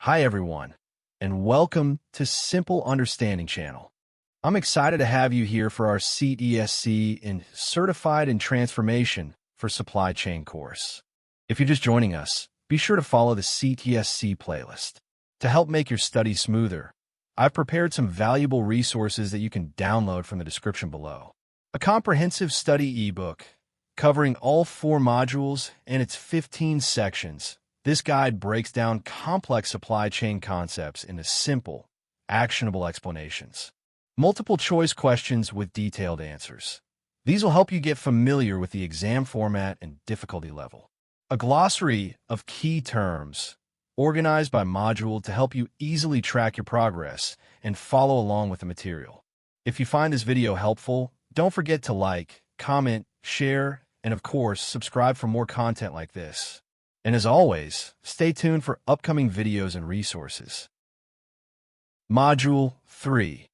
Hi everyone, and welcome to Simple Understanding Channel. I'm excited to have you here for our CTSC in Certified in Transformation for Supply Chain course. If you're just joining us, be sure to follow the CTSC playlist. To help make your study smoother, I've prepared some valuable resources that you can download from the description below. A comprehensive study ebook covering all 4 modules and its 15 sections. This guide breaks down complex supply chain concepts into simple, actionable explanations. Multiple choice questions with detailed answers. These will help you get familiar with the exam format and difficulty level. A glossary of key terms, organized by module to help you easily track your progress and follow along with the material. If you find this video helpful, don't forget to like, comment, share, and of course, subscribe for more content like this. And as always, stay tuned for upcoming videos and resources. Module 3.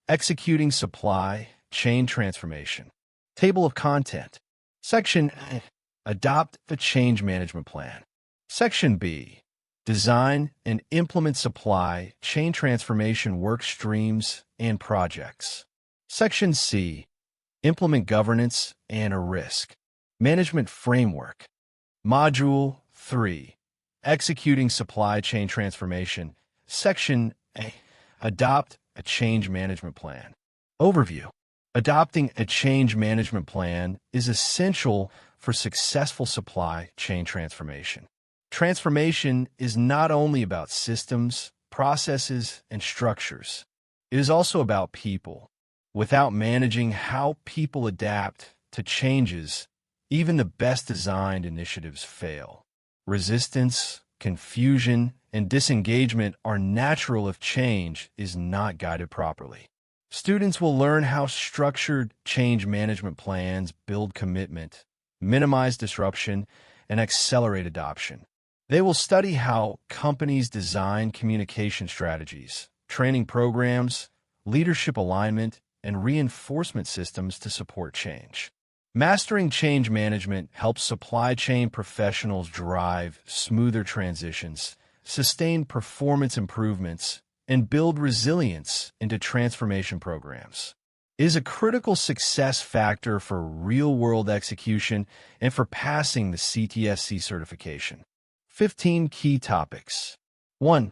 Executing Supply Chain Transformation. Table of Content. Section A. Adopt a Change Management Plan. Section B. Design and implement supply chain transformation work streams and projects. Section C. Implement governance and a risk management framework. Module 3. Executing Supply Chain Transformation. Section A. Adopt a Change Management Plan. Overview. Adopting a change management plan is essential for successful supply chain transformation. Transformation is not only about systems, processes, and structures. It is also about people. Without managing how people adapt to changes, even the best designed initiatives fail. Resistance, confusion, and disengagement are natural if change is not guided properly. Students will learn how structured change management plans build commitment, minimize disruption, and accelerate adoption. They will study how companies design communication strategies, training programs, leadership alignment, and reinforcement systems to support change. Mastering change management helps supply chain professionals drive smoother transitions, sustain performance improvements, and build resilience into transformation programs. It is a critical success factor for real-world execution and for passing the CTSC certification. 15 key topics. 1.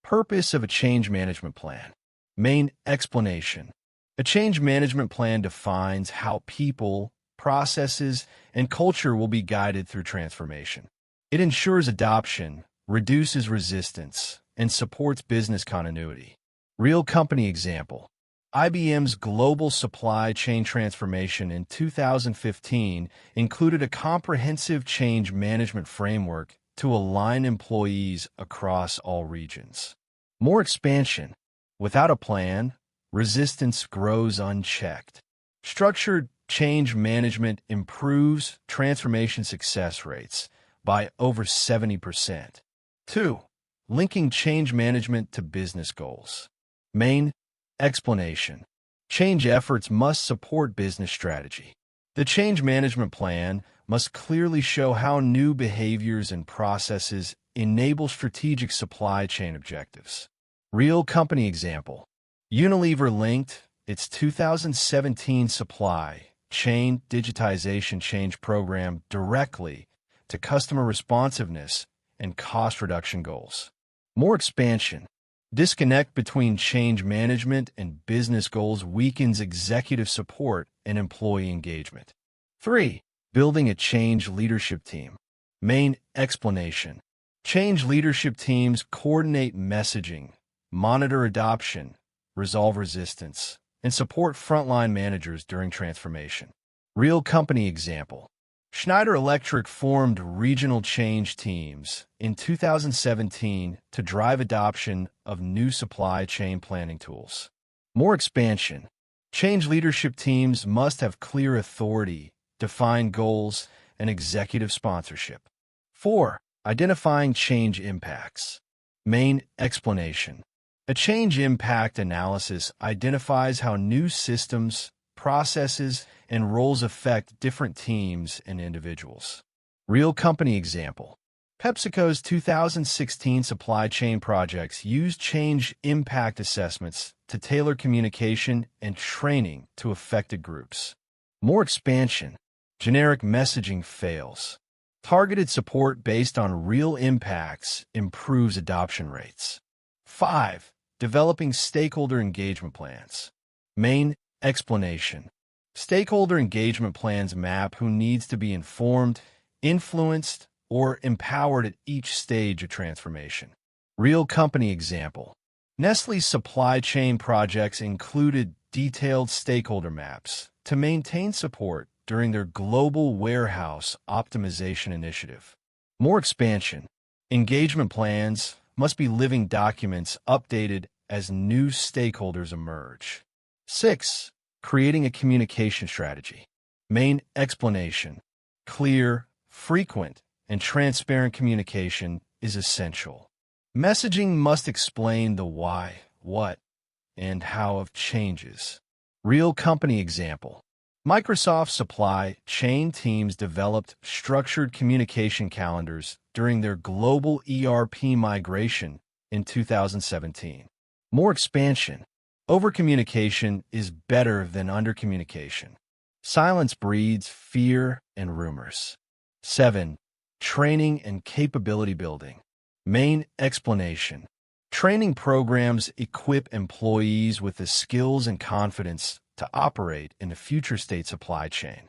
Purpose of a change management plan. Main explanation. A change management plan defines how people, processes, and culture will be guided through transformation. It ensures adoption, reduces resistance, and supports business continuity. Real company example. IBM's global supply chain transformation in 2015 included a comprehensive change management framework to align employees across all regions. More expansion. Without a plan, resistance grows unchecked. Structured change management improves transformation success rates by over 70%. 2. Linking change management to business goals. Main explanation. Change efforts must support business strategy. The change management plan must clearly show how new behaviors and processes enable strategic supply chain objectives. Real company example. Unilever linked its 2017 supply chain digitization change program directly to customer responsiveness and cost reduction goals. More expansion. Disconnect between change management and business goals weakens executive support and employee engagement. 3. Building a change leadership team. Main explanation. Change leadership teams coordinate messaging, monitor adoption, resolve resistance, and support frontline managers during transformation. Real company example. Schneider Electric formed regional change teams in 2017 to drive adoption of new supply chain planning tools. More expansion. Change leadership teams must have clear authority, defined goals, and executive sponsorship. 4. Identifying change impacts. Main explanation. A change impact analysis identifies how new systems, processes, and roles affect different teams and individuals. Real company example. PepsiCo's 2016 supply chain projects used change impact assessments to tailor communication and training to affected groups. More expansion. Generic messaging fails. Targeted support based on real impacts improves adoption rates. 5. Developing stakeholder engagement plans. Main explanation. Stakeholder engagement plans map who needs to be informed, influenced, or empowered at each stage of transformation. Real company example. Nestle's supply chain projects included detailed stakeholder maps to maintain support during their global warehouse optimization initiative. More expansion. Engagement plans must be living documents updated as new stakeholders emerge. 6. Creating a communication strategy. Main explanation. Clear, frequent, and transparent communication is essential. Messaging must explain the why, what, and how of changes. Real company example. Microsoft supply chain teams developed structured communication calendars during their global ERP migration in 2017. More expansion. Overcommunication is better than undercommunication. Silence breeds fear and rumors. 7. Training and capability building. Main explanation. Training programs equip employees with the skills and confidence to operate in a future state supply chain.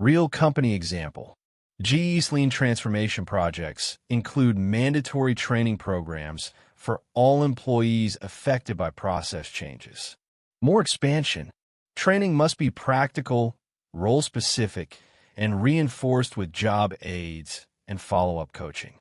Real company example. GE's lean transformation projects include mandatory training programs for all employees affected by process changes. More expansion. Training must be practical, role-specific, and reinforced with job aids and follow-up coaching.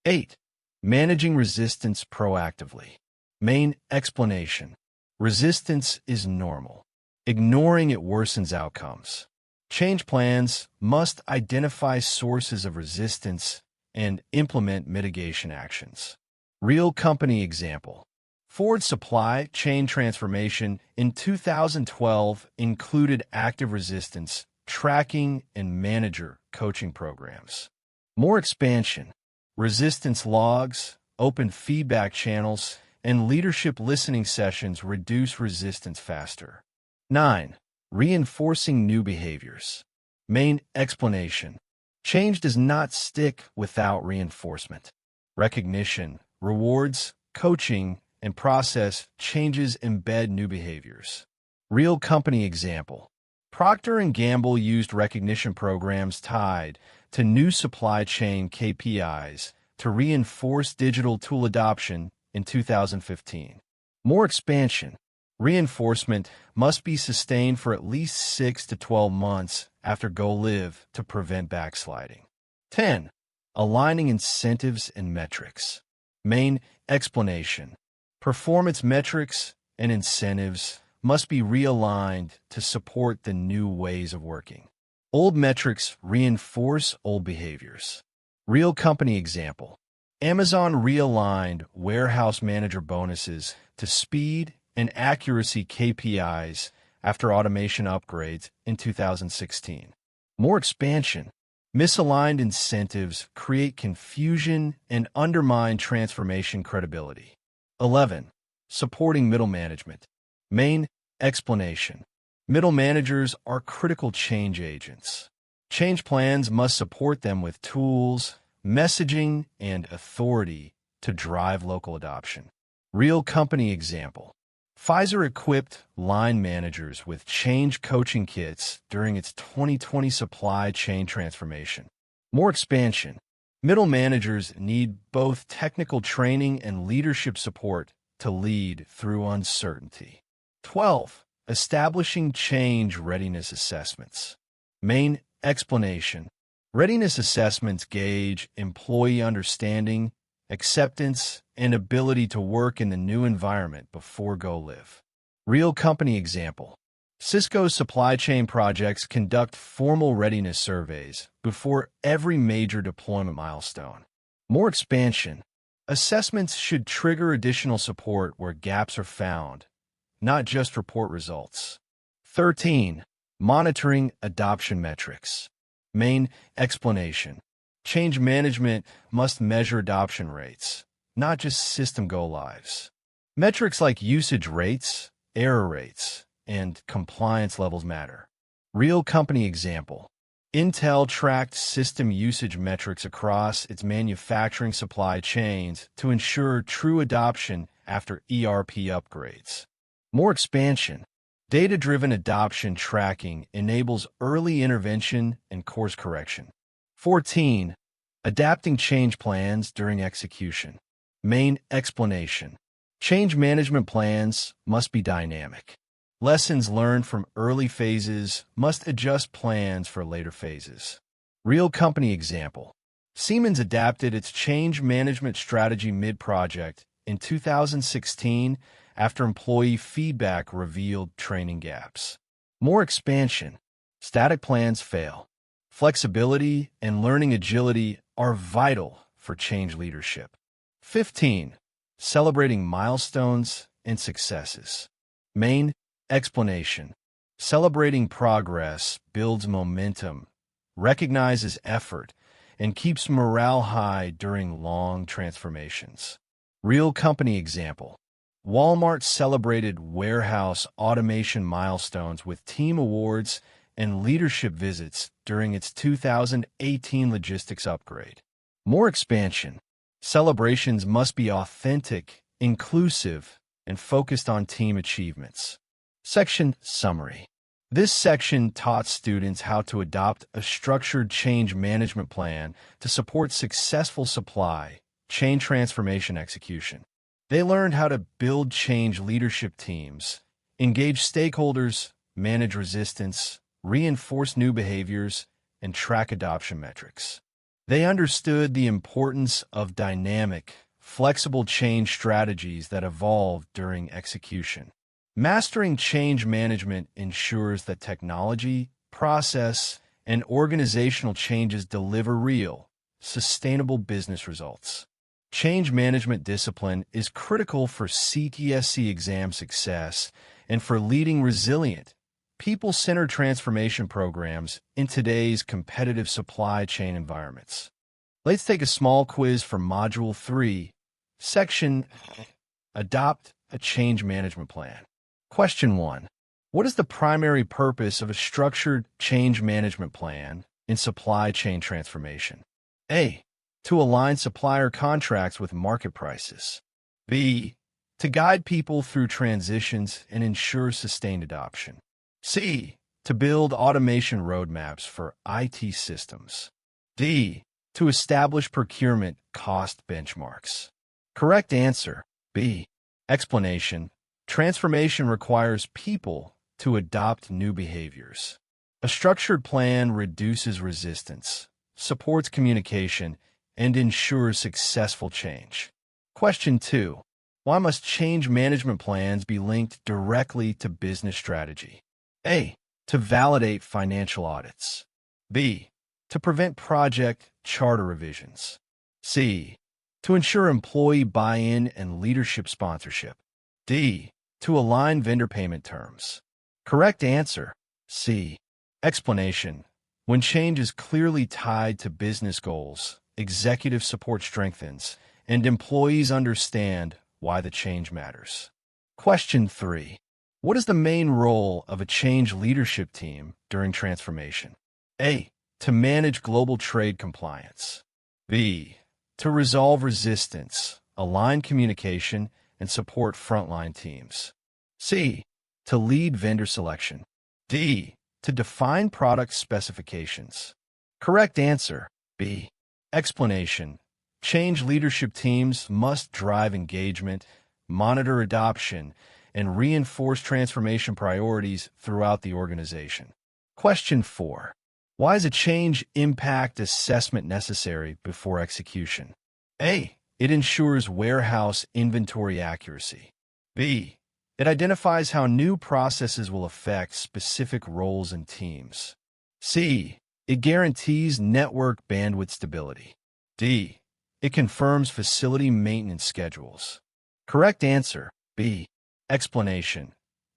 8. Managing resistance proactively. Main explanation. Resistance is normal. Ignoring it worsens outcomes. Change plans must identify sources of resistance and implement mitigation actions. Real company example. Ford's supply chain transformation in 2012 included active resistance, tracking, and manager coaching programs. More expansion. Resistance logs, open feedback channels, and leadership listening sessions reduce resistance faster. 9. Reinforcing new behaviors. Main explanation. Change does not stick without reinforcement. Recognition, rewards, coaching, and process changes embed new behaviors. Real company example. Procter & Gamble used recognition programs tied to new supply chain KPIs to reinforce digital tool adoption in 2015. More expansion. Reinforcement must be sustained for at least 6 to 12 months after go-live to prevent backsliding. 10. Aligning incentives and metrics. Main explanation. Performance metrics and incentives must be realigned to support the new ways of working. Old metrics reinforce old behaviors. Real company example. Amazon realigned warehouse manager bonuses to speed and accuracy KPIs after automation upgrades in 2016. More expansion. Misaligned incentives create confusion and undermine transformation credibility. 11. Supporting middle management. Main explanation. Middle managers are critical change agents. Change plans must support them with tools, messaging, and authority to drive local adoption. Real company example. Pfizer equipped line managers with change coaching kits during its 2020 supply chain transformation. More expansion. Middle managers need both technical training and leadership support to lead through uncertainty. 12. Establishing change readiness assessments. Main explanation. Readiness assessments gauge employee understanding, acceptance, and ability to work in the new environment before go-live. Real company example. Cisco's supply chain projects conduct formal readiness surveys before every major deployment milestone. More expansion. Assessments should trigger additional support where gaps are found, not just report results. 13. Monitoring adoption metrics. Main explanation. Change management must measure adoption rates, not just system go-lives. Metrics like usage rates, error rates, and compliance levels matter. Real company example. Intel tracked system usage metrics across its manufacturing supply chains to ensure true adoption after ERP upgrades. More expansion. Data-driven adoption tracking enables early intervention and course correction. 14. Adapting change plans during execution. Main explanation. Change management plans must be dynamic. Lessons learned from early phases must adjust plans for later phases. Real company example. Siemens adapted its change management strategy mid-project in 2016 after employee feedback revealed training gaps. More expansion. Static plans fail. Flexibility and learning agility are vital for change leadership. 15. Celebrating milestones and successes. Main explanation. Celebrating progress builds momentum, recognizes effort, and keeps morale high during long transformations. Real company example. Walmart celebrated warehouse automation milestones with team awards and leadership visits during its 2018 logistics upgrade. More expansion. Celebrations must be authentic, inclusive, and focused on team achievements. Section Summary. This section taught students how to adopt a structured change management plan to support successful supply chain transformation execution. They learned how to build change leadership teams, engage stakeholders, manage resistance, reinforce new behaviors, and track adoption metrics. They understood the importance of dynamic, flexible change strategies that evolve during execution. Mastering change management ensures that technology, process, and organizational changes deliver real, sustainable business results. Change management discipline is critical for CTSC exam success and for leading resilient, people-centered transformation programs in today's competitive supply chain environments. Let's take a small quiz for Module 3, Section Adopt a Change Management Plan. Question 1. What is the primary purpose of a structured change management plan in supply chain transformation? A. To align supplier contracts with market prices. B. To guide people through transitions and ensure sustained adoption. C. To build automation roadmaps for IT systems. D. To establish procurement cost benchmarks. Correct answer, B. Explanation. Transformation requires people to adopt new behaviors. A structured plan reduces resistance, supports communication, and ensures successful change. Question 2. Why must change management plans be linked directly to business strategy? A. To validate financial audits. B. To prevent project charter revisions. C. To ensure employee buy-in and leadership sponsorship. D. To align vendor payment terms. Correct answer, C. Explanation. When change is clearly tied to business goals, executive support strengthens, and employees understand why the change matters. Question 3. What is the main role of a change leadership team during transformation? A. To manage global trade compliance. B. To resolve resistance, align communication, and support frontline teams. C. To lead vendor selection. D. To define product specifications. Correct answer, B. Explanation. Change leadership teams must drive engagement, monitor adoption, and reinforce transformation priorities throughout the organization. Question 4. Why is a change impact assessment necessary before execution? A. It ensures warehouse inventory accuracy. B. It identifies how new processes will affect specific roles and teams. C. It guarantees network bandwidth stability. D. It confirms facility maintenance schedules. Correct answer, B. Explanation.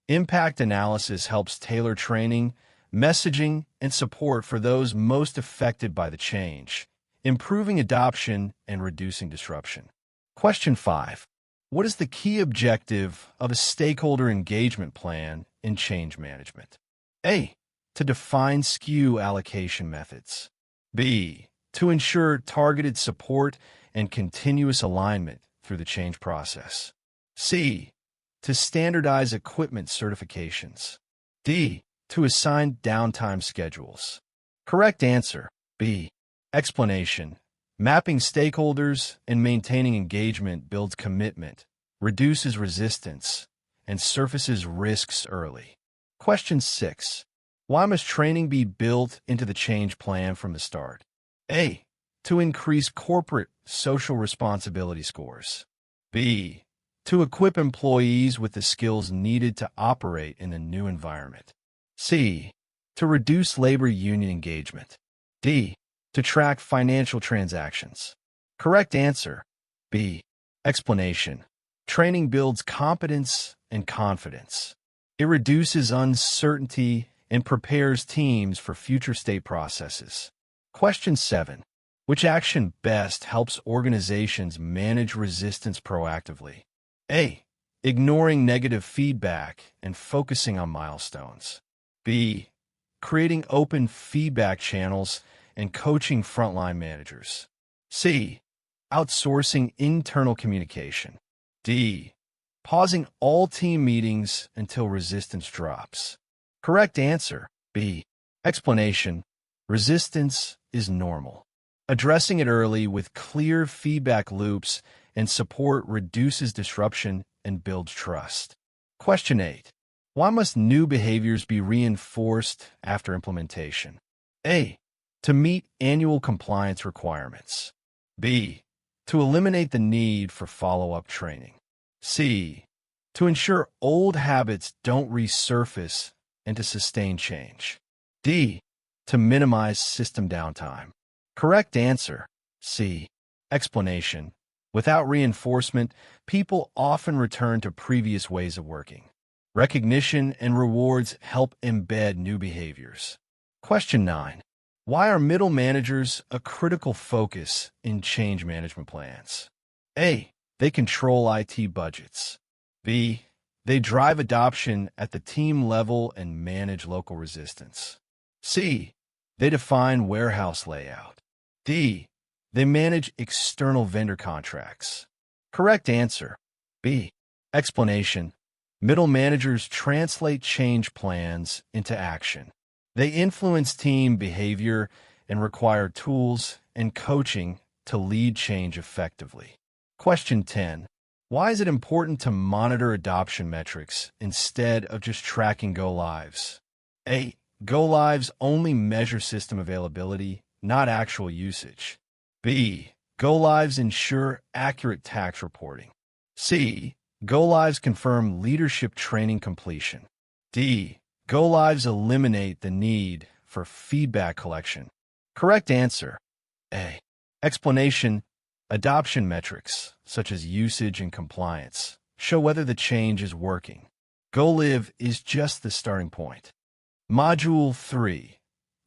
Impact analysis helps tailor training, messaging, and support for those most affected by the change, improving adoption and reducing disruption. Question 5. What is the key objective of a stakeholder engagement plan in change management? A. To define SKU allocation methods. B. To ensure targeted support and continuous alignment through the change process. C. To standardize equipment certifications. D. To assign downtime schedules. Correct answer, B. Explanation. Mapping stakeholders and maintaining engagement builds commitment, reduces resistance, and surfaces risks early. Question 6. Why must training be built into the change plan from the start? A. To increase corporate social responsibility scores. B. To equip employees with the skills needed to operate in a new environment. C. To reduce labor union engagement. D. To track financial transactions. Correct answer, B. Explanation. Training builds competence and confidence. It reduces uncertainty and prepares teams for future state processes. Question 7. Which action best helps organizations manage resistance proactively? A. Ignoring negative feedback and focusing on milestones. B. Creating open feedback channels and coaching frontline managers. C. Outsourcing internal communication. D. Pausing all team meetings until resistance drops. Correct answer, B. Explanation. Resistance is normal. Addressing it early with clear feedback loops and support reduces disruption and builds trust. Question 8. Why must new behaviors be reinforced after implementation? A. To meet annual compliance requirements. B. To eliminate the need for follow-up training. C. To ensure old habits don't resurface and to sustain change. D. To minimize system downtime. Correct answer, C. Explanation. Without reinforcement, people often return to previous ways of working. Recognition and rewards help embed new behaviors. Question 9. Why are middle managers a critical focus in change management plans? A. They control IT budgets. B. They drive adoption at the team level and manage local resistance. C. They define warehouse layout. D. They manage external vendor contracts. Correct answer, B. Explanation. Middle managers translate change plans into action. They influence team behavior and require tools and coaching to lead change effectively. Question 10. Why is it important to monitor adoption metrics instead of just tracking go-lives? A. Go-lives only measure system availability, not actual usage. B. Go-lives ensure accurate tax reporting. C. Go-lives confirm leadership training completion. D. Go-lives eliminate the need for feedback collection. Correct answer, A. Explanation. Adoption metrics, such as usage and compliance, show whether the change is working. Go-live is just the starting point. Module 3.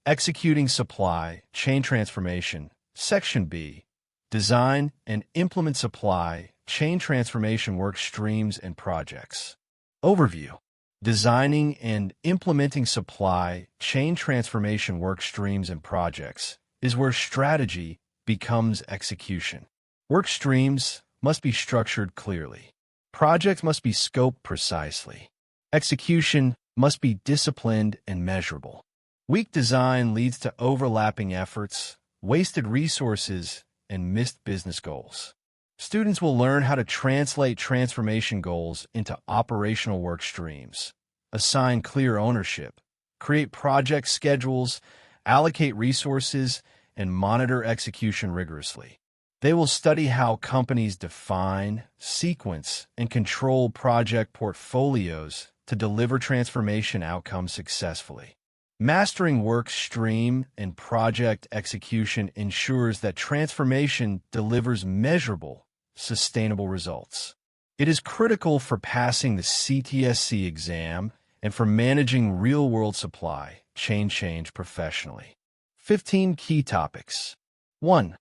Executing Supply Chain Transformation. Section B. Design and implement supply chain transformation work streams and projects. Overview. Designing and implementing supply chain transformation work streams and projects is where strategy becomes execution. Work streams must be structured clearly. Projects must be scoped precisely. Execution must be disciplined and measurable. Weak design leads to overlapping efforts, wasted resources, and missed business goals. Students will learn how to translate transformation goals into operational work streams, assign clear ownership, create project schedules, allocate resources, and monitor execution rigorously. They will study how companies define, sequence, and control project portfolios to deliver transformation outcomes successfully. Mastering work stream and project execution ensures that transformation delivers measurable, sustainable results. It is critical for passing the CTSC exam and for managing real-world supply chain change professionally. 15 key topics. 1.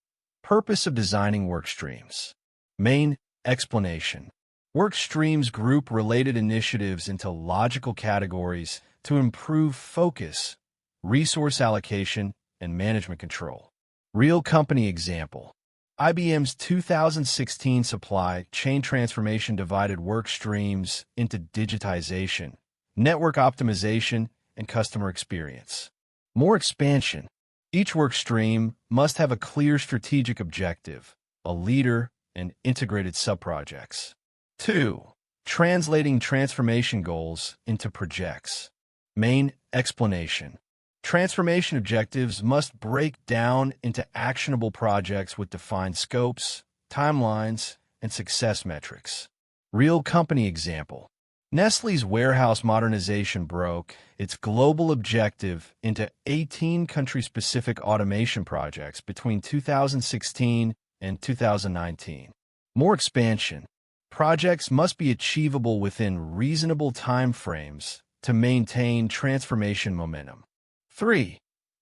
Purpose of designing work streams. Main explanation. Work streams group related initiatives into logical categories to improve focus, resource allocation, and management control. Real company example. IBM's 2016 supply chain transformation divided work streams into digitization, network optimization, and customer experience. More expansion. Each work stream must have a clear strategic objective, a leader, and integrated subprojects. 2. Translating transformation goals into projects. Main explanation. Transformation objectives must break down into actionable projects with defined scopes, timelines, and success metrics. Real company example. Nestle's warehouse modernization broke its global objective into 18 country-specific automation projects between 2016 and 2019. More expansion. Projects must be achievable within reasonable time frames to maintain transformation momentum. 3.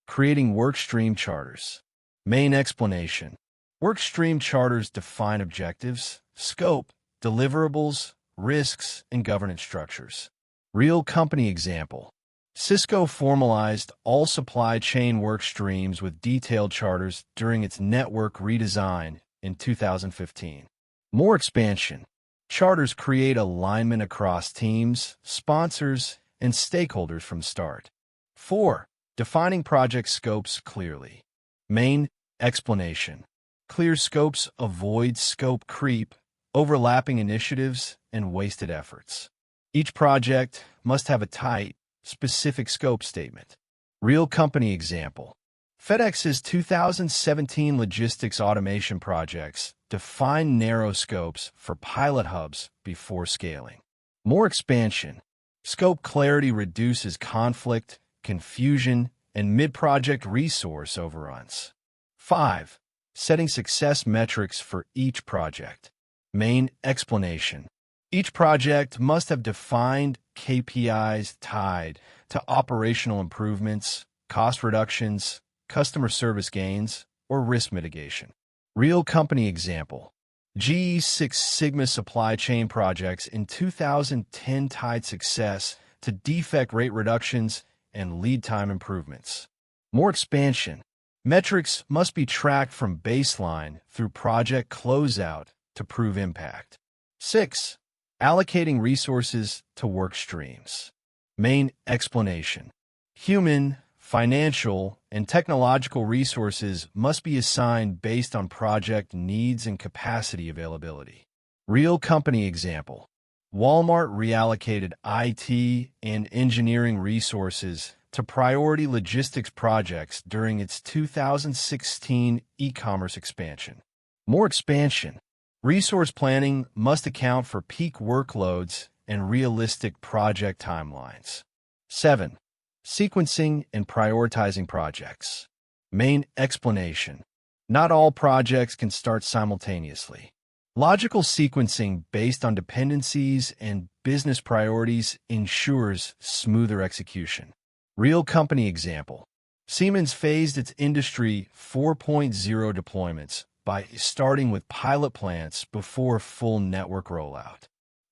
Creating workstream charters. Main explanation. Workstream charters define objectives, scope, deliverables, risks, and governance structures. Real company example. Cisco formalized all supply chain work streams with detailed charters during its network redesign in 2015. More expansion. Charters create alignment across teams, sponsors, and stakeholders from start. 4. Defining project scopes clearly. Main explanation. Clear scopes avoid scope creep, overlapping initiatives, and wasted efforts. Each project must have a tight, specific scope statement. Real company example. FedEx's 2017 logistics automation projects define narrow scopes for pilot hubs before scaling. More expansion. Scope clarity reduces conflict, confusion, and mid-project resource overruns. 5. Setting success metrics for each project. Main explanation. Each project must have defined KPIs tied to operational improvements, cost reductions, customer service gains, or risk mitigation. Real company example. GE's Six Sigma supply chain projects in 2010 tied success to defect rate reductions and lead time improvements. More expansion. Metrics must be tracked from baseline through project closeout to prove impact. 6. Allocating resources to work streams. Main explanation. Human, financial, and technological resources must be assigned based on project needs and capacity availability. Real company example. Walmart reallocated IT and engineering resources to priority logistics projects during its 2016 e-commerce expansion. More expansion. Resource planning must account for peak workloads and realistic project timelines. 7. Sequencing and prioritizing projects. Main explanation. Not all projects can start simultaneously. Logical sequencing based on dependencies and business priorities ensures smoother execution. Real company example. Siemens phased its Industry 4.0 deployments by starting with pilot plants before full network rollout.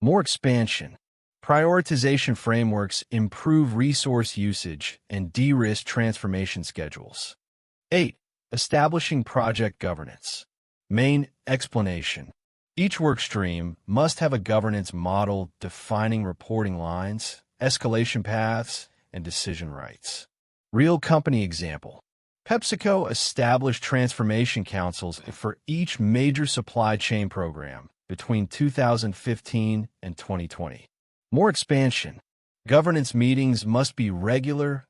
More expansion. Prioritization frameworks improve resource usage and de-risk transformation schedules. 8. Establishing project governance. Main explanation. Each workstream must have a governance model defining reporting lines, escalation paths, and decision rights. Real company example. PepsiCo established transformation councils for each major supply chain program between 2015 and 2020. More expansion. Governance meetings must be regular,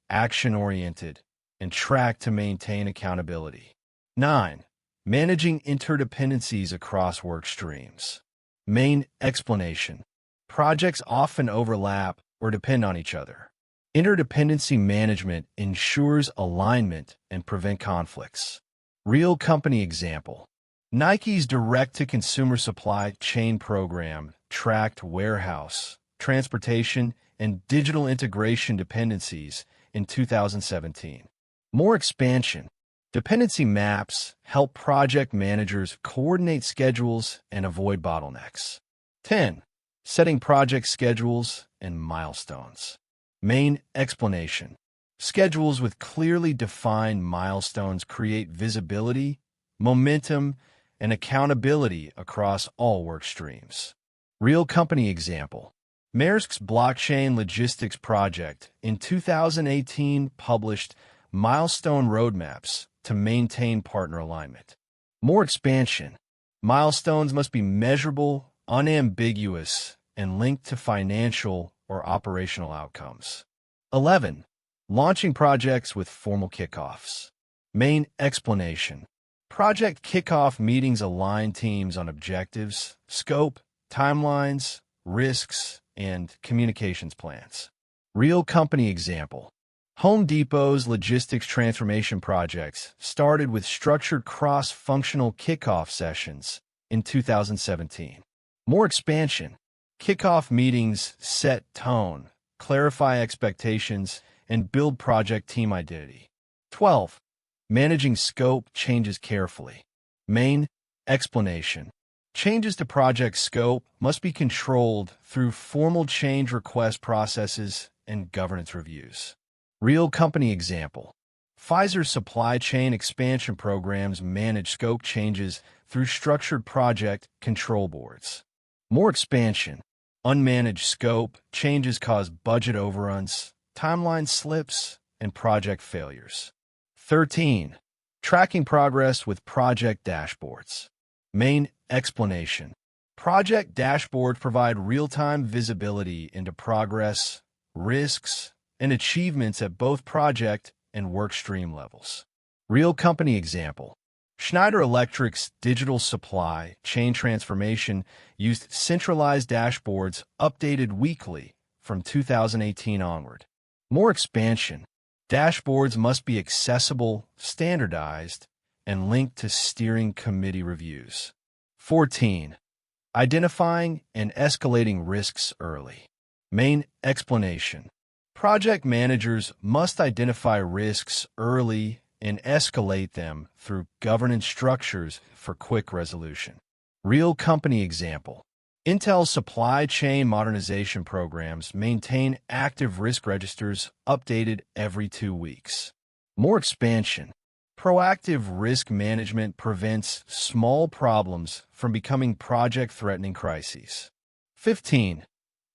action-oriented, and tracked to maintain accountability. 9. Managing interdependencies across work streams. Main explanation. Projects often overlap or depend on each other. Interdependency management ensures alignment and prevent conflicts. Real company example. Nike's direct-to-consumer supply chain program tracked warehouse, transportation, and digital integration dependencies in 2017. More expansion. Dependency maps help project managers coordinate schedules and avoid bottlenecks. 10. Setting project schedules and milestones. Main explanation. Schedules with clearly defined milestones create visibility, momentum, and accountability across all work streams. Real company example. Maersk's blockchain logistics project in 2018 published milestone roadmaps to maintain partner alignment. More expansion. Milestones must be measurable, unambiguous, and linked to financial or operational outcomes. 11. Launching projects with formal kickoffs. Main explanation. Project kickoff meetings align teams on objectives, scope, timelines, risks, and communications plans. Real company example. Home Depot's logistics transformation projects started with structured cross-functional kickoff sessions in 2017. More expansion. Kickoff meetings set tone, clarify expectations, and build project team identity. 12. Managing scope changes carefully. Main explanation. Changes to project scope must be controlled through formal change request processes and governance reviews. Real company example. Pfizer's supply chain expansion programs manage scope changes through structured project control boards. More expansion. Unmanaged scope changes cause budget overruns, timeline slips, and project failures. 13. Tracking progress with project dashboards. Main explanation. Project dashboards provide real-time visibility into progress, risks, and achievements at both project and workstream levels. Real company example. Schneider Electric's digital supply chain transformation used centralized dashboards updated weekly from 2018 onward. More expansion. Dashboards must be accessible, standardized, and linked to steering committee reviews. 14. Identifying and escalating risks early. Main explanation. Project managers must identify risks early and escalate them through governance structures for quick resolution. Real company example. Intel's supply chain modernization programs maintain active risk registers updated every 2 weeks. More expansion. Proactive risk management prevents small problems from becoming project-threatening crises. 15.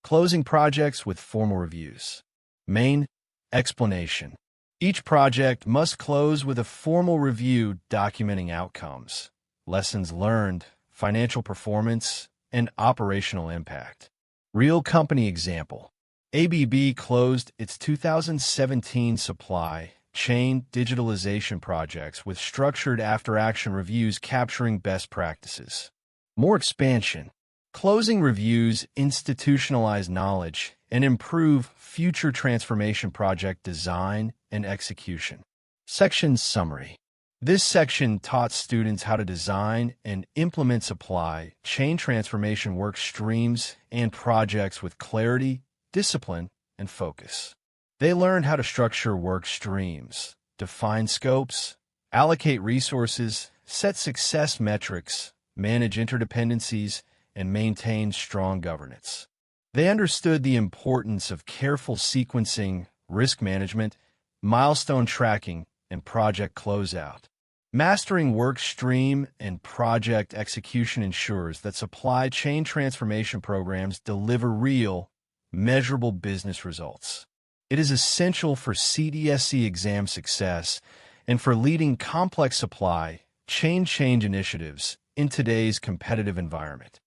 Closing projects with formal reviews. Main explanation. Each project must close with a formal review documenting outcomes, lessons learned, financial performance, and operational impact. Real company example. ABB closed its 2017 supply chain digitalization projects with structured after-action reviews capturing best practices. More expansion. Closing reviews institutionalize knowledge and improve future transformation project design and execution. Section summary. This section taught students how to design and implement supply chain transformation work streams and projects with clarity, discipline, and focus. They learned how to structure work streams, define scopes, allocate resources, set success metrics, manage interdependencies, and maintain strong governance. They understood the importance of careful sequencing, risk management, milestone tracking, and project closeout. Mastering work stream and project execution ensures that supply chain transformation programs deliver real, measurable business results. It is essential for CTSC exam success and for leading complex supply chain change initiatives in today's competitive environment.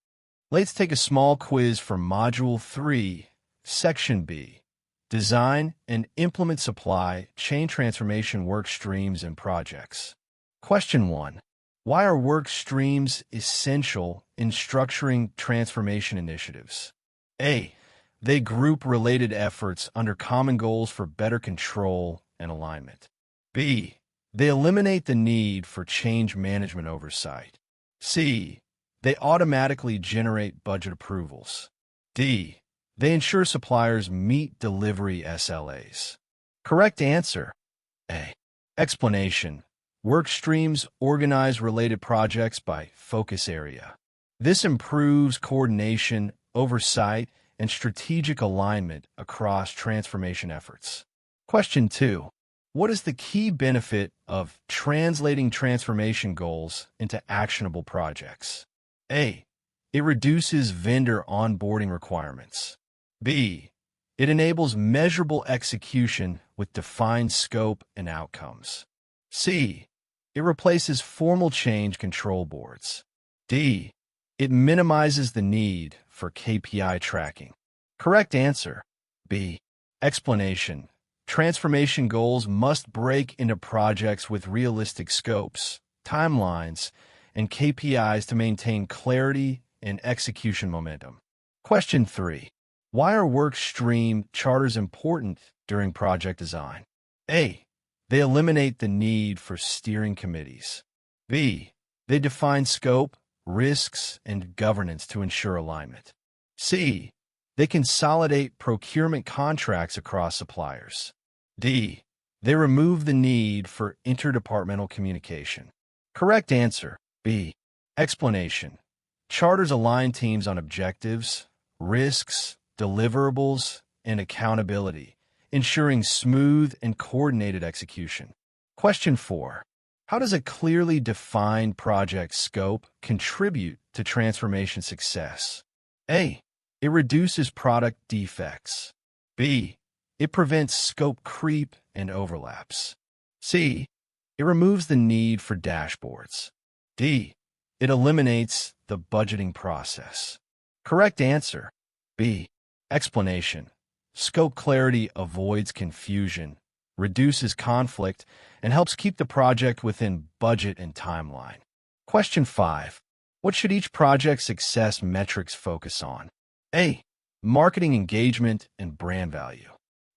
Let's take a small quiz for Module 3, Section B. Design and implement supply chain transformation work streams and projects. Question 1. Why are work streams essential in structuring transformation initiatives? A. They group related efforts under common goals for better control and alignment. B. They eliminate the need for change management oversight. C. They automatically generate budget approvals. D. They ensure suppliers meet delivery SLAs. Correct answer. A. Explanation. Work streams organize related projects by focus area. This improves coordination, oversight, and strategic alignment across transformation efforts. Question 2. What is the key benefit of translating transformation goals into actionable projects? A. It reduces vendor onboarding requirements. B. It enables measurable execution with defined scope and outcomes. C. It replaces formal change control boards. D. It minimizes the need for KPI tracking. Correct answer. B. Explanation. Transformation goals must break into projects with realistic scopes, timelines, and KPIs to maintain clarity and execution momentum. Question 3. Why are work stream charters important during project design? A. They eliminate the need for steering committees. B. They define scope, risks, and governance to ensure alignment. C. They consolidate procurement contracts across suppliers. D. They remove the need for interdepartmental communication. Correct answer. B. Explanation. Charters align teams on objectives, risks, deliverables, and accountability, ensuring smooth and coordinated execution. Question 4. How does a clearly defined project scope contribute to transformation success? A. It reduces product defects. B. It prevents scope creep and overlaps. C. It removes the need for dashboards. D. It eliminates the budgeting process. Correct answer. B. Explanation. Scope clarity avoids confusion, reduces conflict, and helps keep the project within budget and timeline. Question 5. What should each project success metrics focus on? A. Marketing engagement and brand value.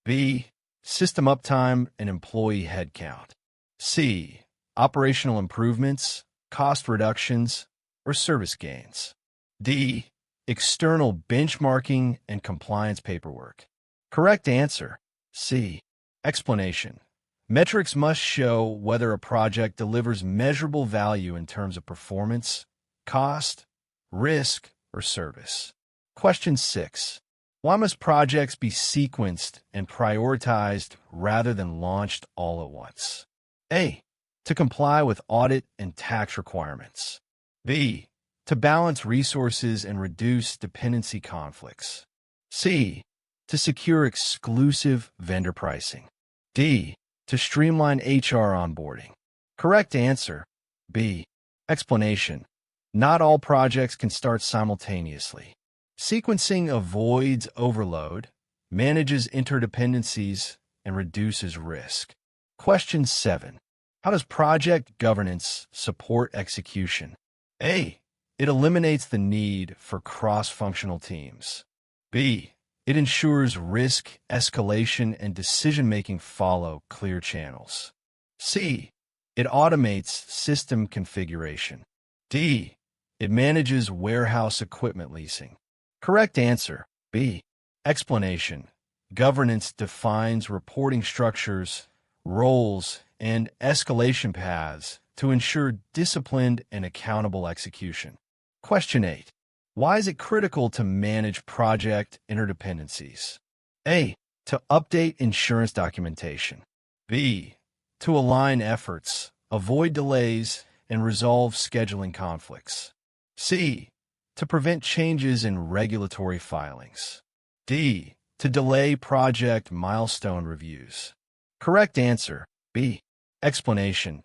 B. System uptime and employee headcount. C. Operational improvements, cost reductions, or service gains. D. External benchmarking and compliance paperwork. Correct answer. C. Explanation. Metrics must show whether a project delivers measurable value in terms of performance, cost, risk, or service. Question 6. Why must projects be sequenced and prioritized rather than launched all at once? A. To comply with audit and tax requirements. B. To balance resources and reduce dependency conflicts. C. To secure exclusive vendor pricing. D. To streamline HR onboarding. Correct answer. B. Explanation. Not all projects can start simultaneously. Sequencing avoids overload, manages interdependencies, and reduces risk. Question 7. How does project governance support execution? A. It eliminates the need for cross-functional teams. B. It ensures risk escalation and decision-making follow clear channels. C. It automates system configuration. D. It manages warehouse equipment leasing. Correct answer. B. Explanation. Governance defines reporting structures, roles, and escalation paths to ensure disciplined and accountable execution. Question 8. Why is it critical to manage project interdependencies? A. To update insurance documentation. B. To align efforts, avoid delays, and resolve scheduling conflicts. C. To prevent changes in regulatory filings. D. To delay project milestone reviews. Correct answer. B. Explanation.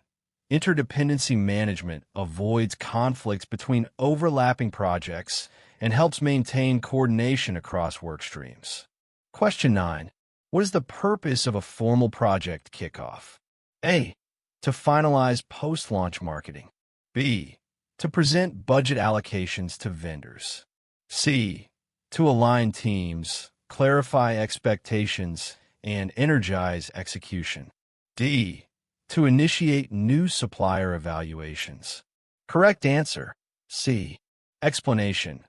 Interdependency management avoids conflicts between overlapping projects and helps maintain coordination across work streams. Question 9. What is the purpose of a formal project kickoff? A. To finalize post-launch marketing. B. To present budget allocations to vendors. C. To align teams, clarify expectations, and energize execution. D. To initiate new supplier evaluations. Correct answer. C. Explanation.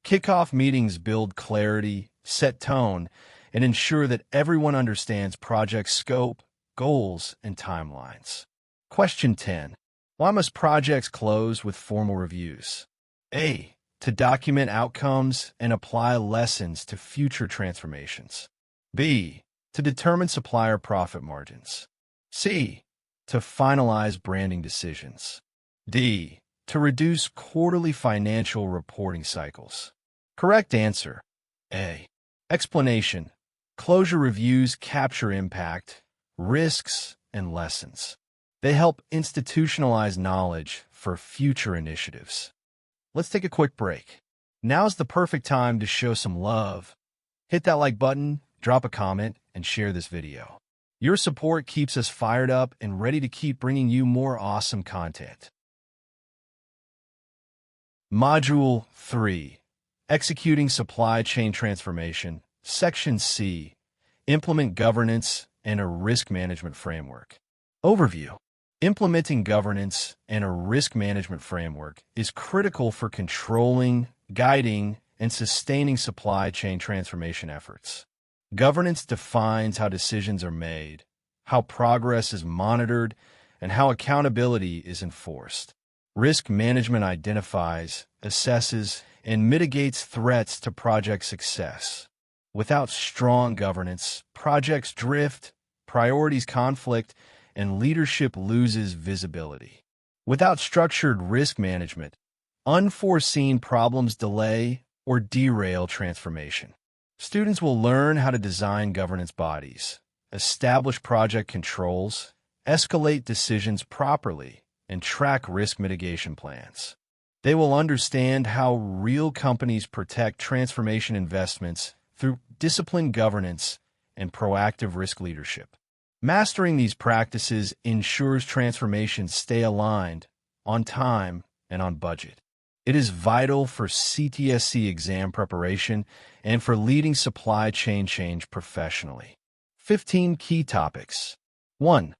Kickoff meetings build clarity, set tone, and ensure that everyone understands project scope, goals, and timelines. Question 10. Why must projects close with formal reviews? A. To document outcomes and apply lessons to future transformations. B. To determine supplier profit margins. C. To finalize branding decisions. D. To reduce quarterly financial reporting cycles. Correct answer. A. Explanation. Closure reviews capture impact, risks, and lessons. They help institutionalize knowledge for future initiatives. Let's take a quick break. Now's the perfect time to show some love. Hit that like button, drop a comment, and share this video. Your support keeps us fired up and ready to keep bringing you more awesome content. Module 3. Executing Supply Chain Transformation. Section C. Implement governance and a risk management framework. Overview. Implementing governance and a risk management framework is critical for controlling, guiding, and sustaining supply chain transformation efforts. Governance defines how decisions are made, how progress is monitored, and how accountability is enforced. Risk management identifies, assesses, and mitigates threats to project success. Without strong governance, projects drift, priorities conflict, and leadership loses visibility. Without structured risk management, unforeseen problems delay or derail transformation. Students will learn how to design governance bodies, establish project controls, escalate decisions properly, and track risk mitigation plans. They will understand how real companies protect transformation investments through disciplined governance and proactive risk leadership. Mastering these practices ensures transformations stay aligned, on time, and on budget. It is vital for CTSC exam preparation and for leading supply chain change professionally. 15 key topics. 1.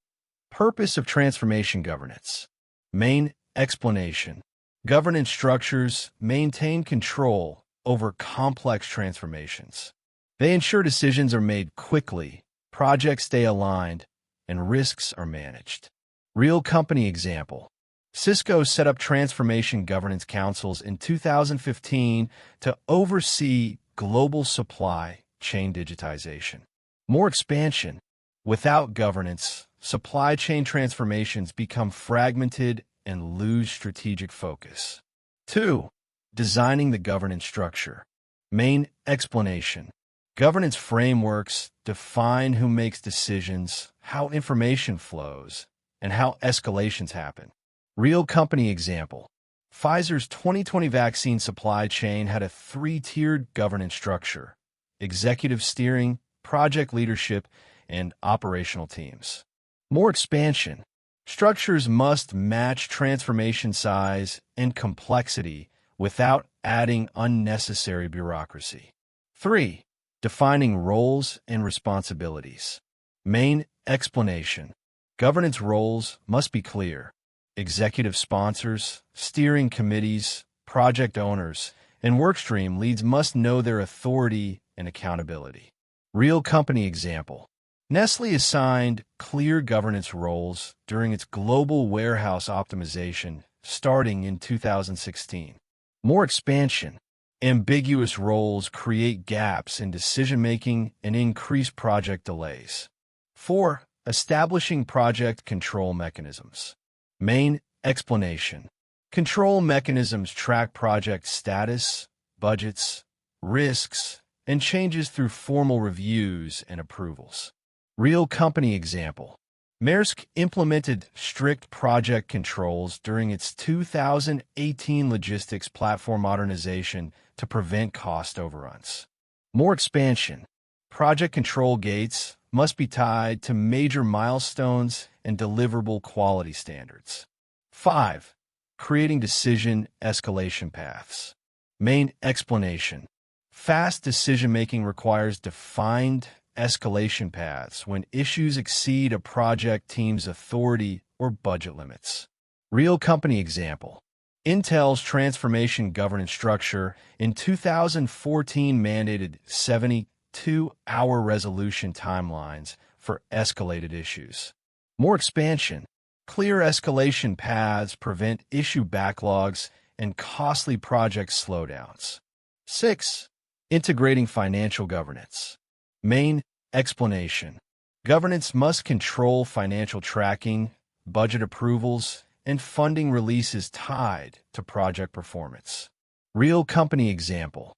Purpose of transformation governance. Main explanation. Governance structures maintain control over complex transformations. They ensure decisions are made quickly, projects stay aligned, and risks are managed. Real company example. Cisco set up transformation governance councils in 2015 to oversee global supply chain digitization. More expansion. Without governance, supply chain transformations become fragmented and lose strategic focus. 2. Designing the governance structure. Main explanation. Governance frameworks define who makes decisions, how information flows, and how escalations happen. Real company example. Pfizer's 2020 vaccine supply chain had a 3-tiered governance structure: executive steering, project leadership, and operational teams. More expansion. Structures must match transformation size and complexity without adding unnecessary bureaucracy. 3. Defining roles and responsibilities. Main explanation. Governance roles must be clear. Executive sponsors, steering committees, project owners, and workstream leads must know their authority and accountability. Real company example. Nestlé assigned clear governance roles during its global warehouse optimization starting in 2016. More expansion. Ambiguous roles create gaps in decision-making and increase project delays. 4. Establishing project control mechanisms. Main explanation. Control mechanisms track project status, budgets, risks, and changes through formal reviews and approvals. Real company example. Maersk implemented strict project controls during its 2018 logistics platform modernization to prevent cost overruns. More expansion. Project control gates must be tied to major milestones and deliverable quality standards. 5. Creating decision escalation paths. Main explanation. Fast decision-making requires defined escalation paths when issues exceed a project team's authority or budget limits. Real company example. Intel's transformation governance structure in 2014 mandated 72-hour resolution timelines for escalated issues. More expansion. Clear escalation paths prevent issue backlogs and costly project slowdowns. 6. Integrating financial governance. Main explanation. Governance must control financial tracking, budget approvals, and funding releases tied to project performance. Real company example.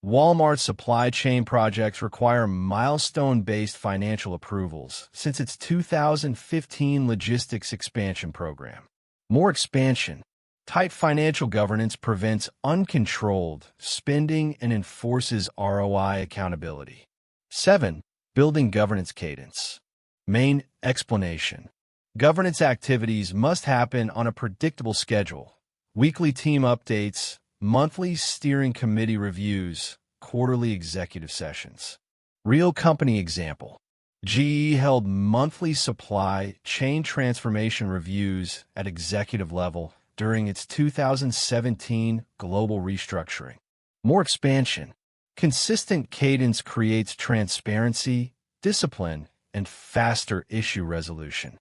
Walmart's supply chain projects require milestone-based financial approvals since its 2015 logistics expansion program. More expansion. Tight financial governance prevents uncontrolled spending and enforces ROI accountability. 7. Building governance cadence. Main explanation. Governance activities must happen on a predictable schedule. Weekly team updates, monthly steering committee reviews, quarterly executive sessions. Real company example. GE held monthly supply chain transformation reviews at executive level during its 2017 global restructuring. More expansion. Consistent cadence creates transparency, discipline, and faster issue resolution.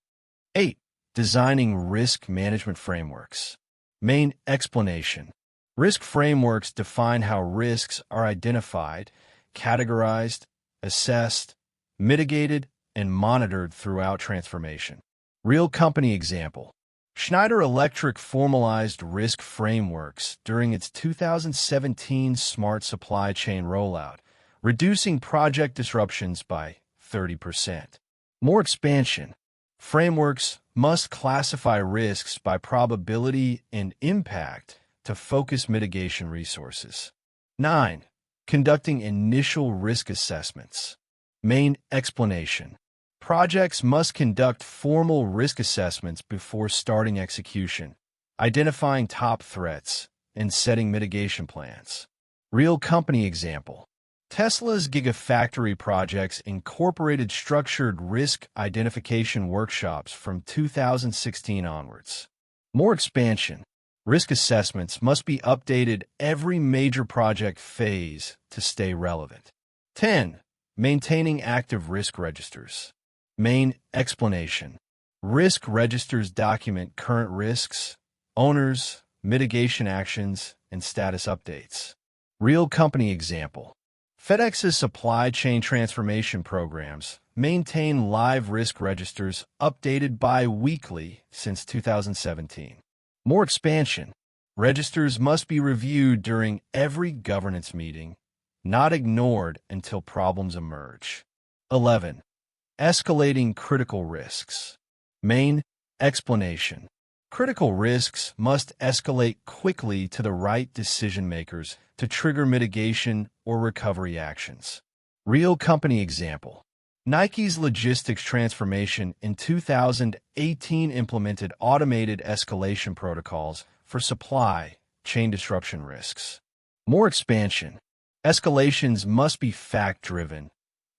8. Designing risk management frameworks. Main explanation. Risk frameworks define how risks are identified, categorized, assessed, mitigated, and monitored throughout transformation. Real company example. Schneider Electric formalized risk frameworks during its 2017 smart supply chain rollout, reducing project disruptions by 30%. More expansion. Frameworks must classify risks by probability and impact to focus mitigation resources. 9. Conducting initial risk assessments. Main explanation. Projects must conduct formal risk assessments before starting execution, identifying top threats, and setting mitigation plans. Real company example. Tesla's Gigafactory projects incorporated structured risk identification workshops from 2016 onwards. More expansion. Risk assessments must be updated every major project phase to stay relevant. 10. Maintaining active risk registers. Main explanation. Risk registers document current risks, owners, mitigation actions, and status updates. Real company example. FedEx's supply chain transformation programs maintain live risk registers updated bi-weekly since 2017. More expansion. Registers must be reviewed during every governance meeting, not ignored until problems emerge. 11. Escalating critical risks. Main explanation. Critical risks must escalate quickly to the right decision makers to trigger mitigation or recovery actions. Real company example. Nike's logistics transformation in 2018 implemented automated escalation protocols for supply chain disruption risks. More expansion. Escalations must be fact-driven,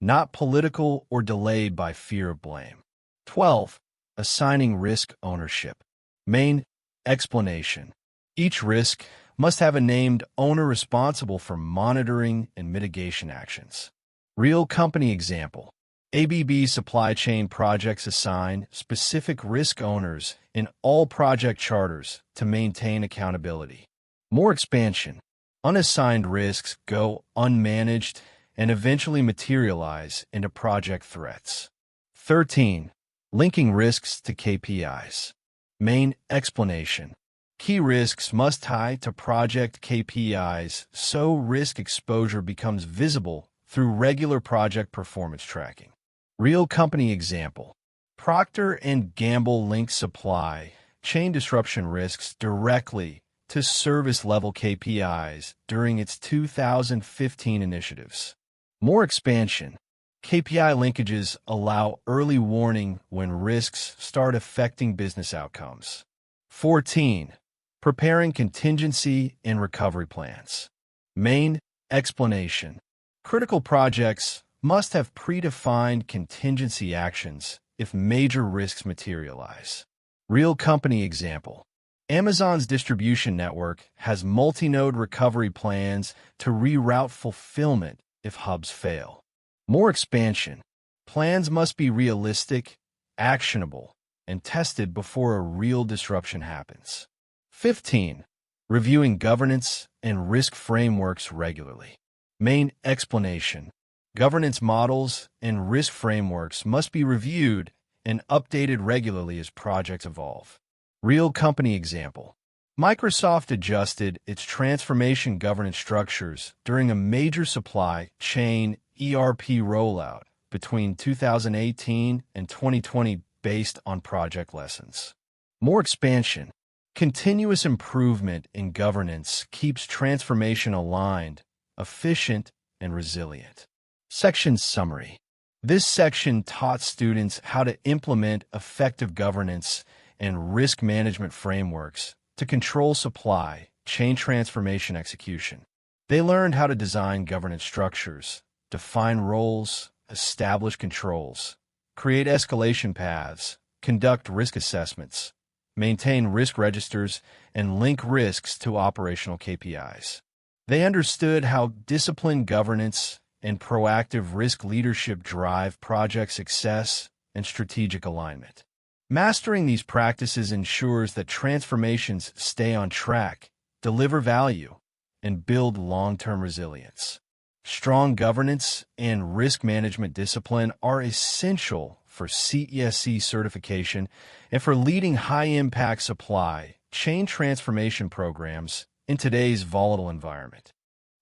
not political or delayed by fear of blame. 12. Assigning risk ownership. Main explanation. Each risk must have a named owner responsible for monitoring and mitigation actions. Real company example. ABB supply chain projects assign specific risk owners in all project charters to maintain accountability. More expansion. Unassigned risks go unmanaged and eventually materialize into project threats. 13. Linking risks to KPIs. Main explanation. Key risks must tie to project KPIs so risk exposure becomes visible through regular project performance tracking. Real company example. Procter & Gamble links supply chain disruption risks directly to service-level KPIs during its 2015 initiatives. More expansion. KPI linkages allow early warning when risks start affecting business outcomes. 14. Preparing contingency and recovery plans. Main explanation. Critical projects must have predefined contingency actions if major risks materialize. Real company example. Amazon's distribution network has multi-node recovery plans to reroute fulfillment if hubs fail. More expansion. Plans must be realistic, actionable, and tested before a real disruption happens. 15. Reviewing governance and risk frameworks regularly. Main explanation. Governance models and risk frameworks must be reviewed and updated regularly as projects evolve. Real company example. Microsoft adjusted its transformation governance structures during a major supply chain ERP rollout between 2018 and 2020 based on project lessons. More expansion. Continuous improvement in governance keeps transformation aligned, efficient, and resilient. Section summary. This section taught students how to implement effective governance and risk management frameworks to control supply chain transformation execution. They learned how to design governance structures, define roles, establish controls, create escalation paths, conduct risk assessments, maintain risk registers, and link risks to operational KPIs. They understood how disciplined governance and proactive risk leadership drive project success and strategic alignment. Mastering these practices ensures that transformations stay on track, deliver value, and build long-term resilience. Strong governance and risk management discipline are essential for CTSC certification and for leading high-impact supply chain transformation programs in today's volatile environment.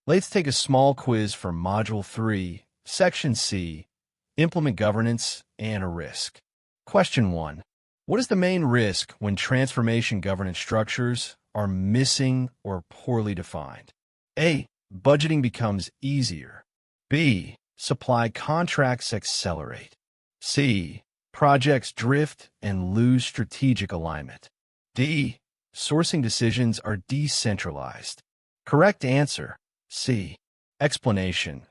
Let's take a small quiz for Module 3, Section C, Implement Governance and a Risk. Question 1. What is the main risk when transformation governance structures are missing or poorly defined? A. Budgeting becomes easier. B. Supply contracts accelerate. C. Projects drift and lose strategic alignment. D. Sourcing decisions are decentralized. Correct answer. C. Explanation.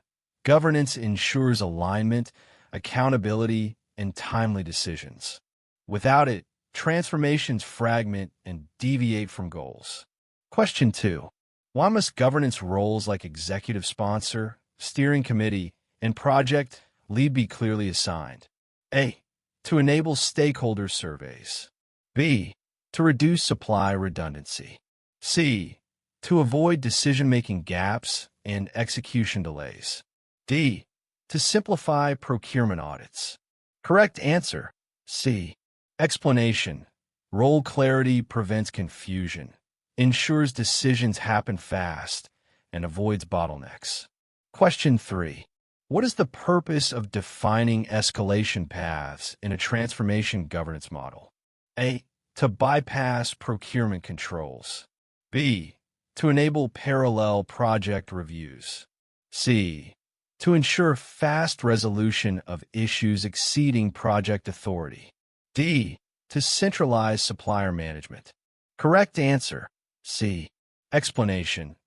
Governance ensures alignment, accountability, and timely decisions. Without it, transformations fragment and deviate from goals. Question 2. Why must governance roles like executive sponsor, steering committee, and project lead be clearly assigned? A. To enable stakeholder surveys. B. To reduce supply redundancy. C. To avoid decision-making gaps and execution delays. D. To simplify procurement audits. Correct answer. C. Explanation. Role clarity prevents confusion, ensures decisions happen fast, and avoids bottlenecks. Question 3. What is the purpose of defining escalation paths in a transformation governance model? A. To bypass procurement controls. B. To enable parallel project reviews. C. To ensure fast resolution of issues exceeding project authority. D. To centralize supplier management. Correct answer. C. Explanation.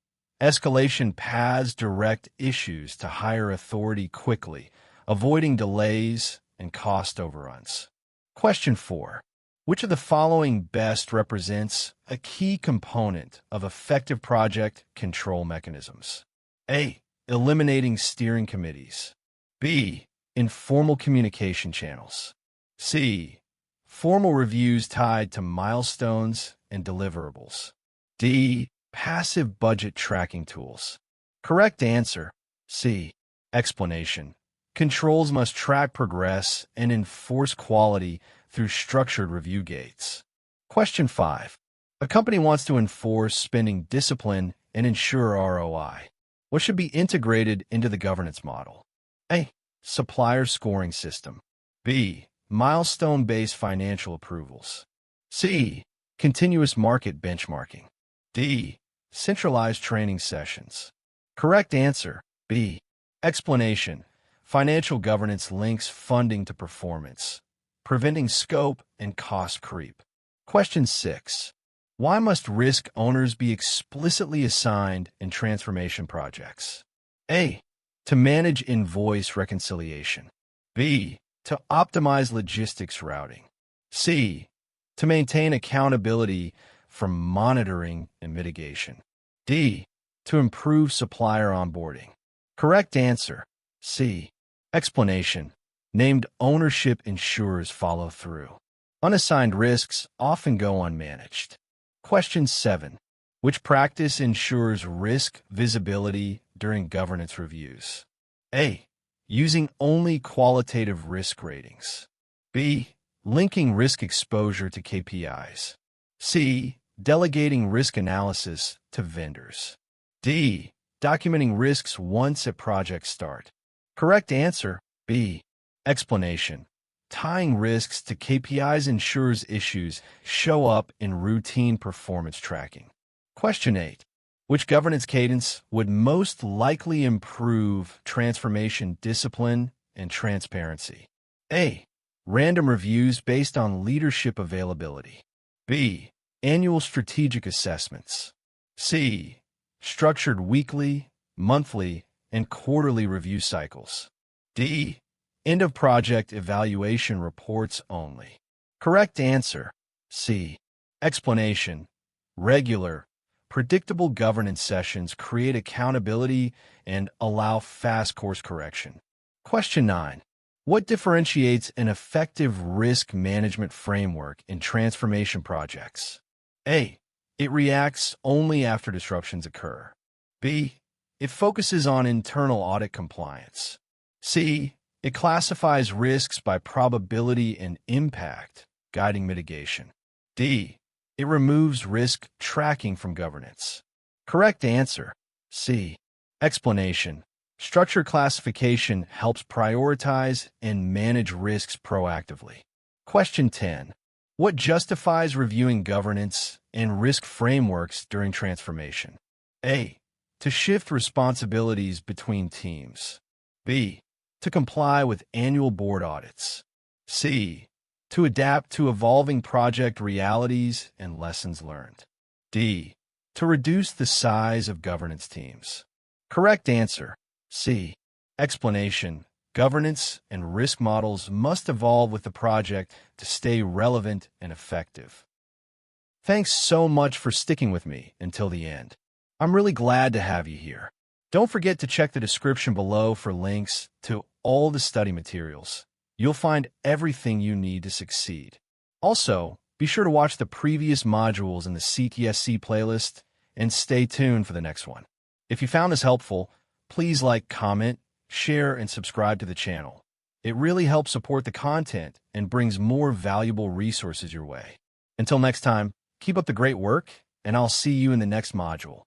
Escalation paths direct issues to higher authority quickly, avoiding delays and cost overruns. Question 4. Which of the following best represents a key component of effective project control mechanisms? A. Eliminating steering committees. B. Informal communication channels. C. Formal reviews tied to milestones and deliverables. D. Passive budget tracking tools. Correct answer. C. Explanation. Controls must track progress and enforce quality through structured review gates. Question 5. A company wants to enforce spending discipline and ensure ROI. What should be integrated into the governance model? A. Supplier scoring system. B. Milestone-based financial approvals. C. Continuous market benchmarking. D. Centralized training sessions. Correct answer. B. Explanation. Financial governance links funding to performance, preventing scope and cost creep. Question 6. Why must risk owners be explicitly assigned in transformation projects? A. To manage invoice reconciliation. B. To optimize logistics routing. C. To maintain accountability from monitoring and mitigation. D. To improve supplier onboarding. Correct answer. C. Explanation. Named ownership ensures follow-through. Unassigned risks often go unmanaged. Question 7. Which practice ensures risk visibility during governance reviews? A. Using only qualitative risk ratings. B. Linking risk exposure to KPIs. C. Delegating risk analysis to vendors. D. Documenting risks once at project start. Correct answer, B. Explanation. Tying risks to KPIs ensures issues show up in routine performance tracking. Question 8. Which governance cadence would most likely improve transformation discipline and transparency? A. Random reviews based on leadership availability. B. Annual strategic assessments. C. Structured weekly, monthly, and quarterly review cycles. D. End-of-project evaluation reports only. Correct answer, C. Explanation. Regular, predictable governance sessions create accountability and allow fast course correction. Question 9. What differentiates an effective risk management framework in transformation projects? A. It reacts only after disruptions occur. B. It focuses on internal audit compliance. C. It classifies risks by probability and impact, guiding mitigation. D. It removes risk tracking from governance. Correct answer, C. Explanation. Structured classification helps prioritize and manage risks proactively. Question 10. What justifies reviewing governance and risk frameworks during transformation? A. To shift responsibilities between teams. B. To comply with annual board audits. C. To adapt to evolving project realities and lessons learned. D. To reduce the size of governance teams. Correct answer, C. Explanation. Governance and risk models must evolve with the project to stay relevant and effective. Thanks so much for sticking with me until the end. I'm really glad to have you here. Don't forget to check the description below for links to all the study materials. You'll find everything you need to succeed. Also, be sure to watch the previous modules in the CTSC playlist and stay tuned for the next one. If you found this helpful, please like, comment, share, and subscribe to the channel. It really helps support the content and brings more valuable resources your way. Until next time, keep up the great work, and I'll see you in the next module.